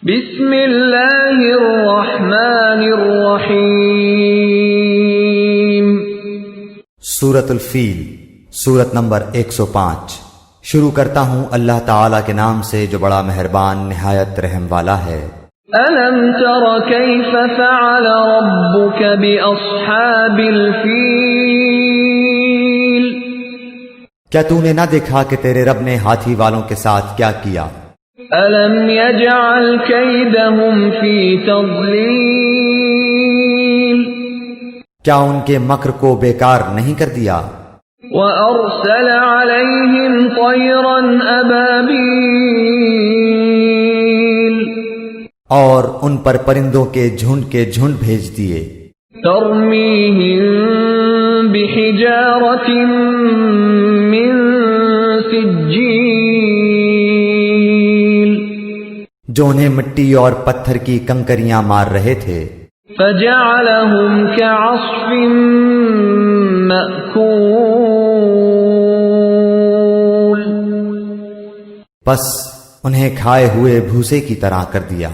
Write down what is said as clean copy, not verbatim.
بسم اللہ الرحمن الرحیم۔ سورۃ الفیل، سورت نمبر 105۔ شروع کرتا ہوں اللہ تعالیٰ کے نام سے جو بڑا مہربان نہایت رحم والا ہے۔ الم تر کیف فعل ربک باصحاب الفیل؟ کیا تو نے نہ دیکھا کہ تیرے رب نے ہاتھی والوں کے ساتھ کیا کیا؟ الم یجعل کیدہم فی تضلیل؟ کیا ان کے مکر کو بیکار نہیں کر دیا؟ وَأَرْسَلَ عَلَيْهِمْ طَيْرًا أَبَابِيلَ، اور ان پر پرندوں کے جھنڈ بھیج دیے۔ تَرْمِيهِمْ بِحِجَارَةٍ مِّن سِجِّيلٍ، جو انہیں مٹی اور پتھر کی کنکریاں مار رہے تھے۔ فَجَعَلَهُمْ كَعَصْفٍ مَّأْكُولٍ، پس انہیں کھائے ہوئے بھوسے کی طرح کر دیا۔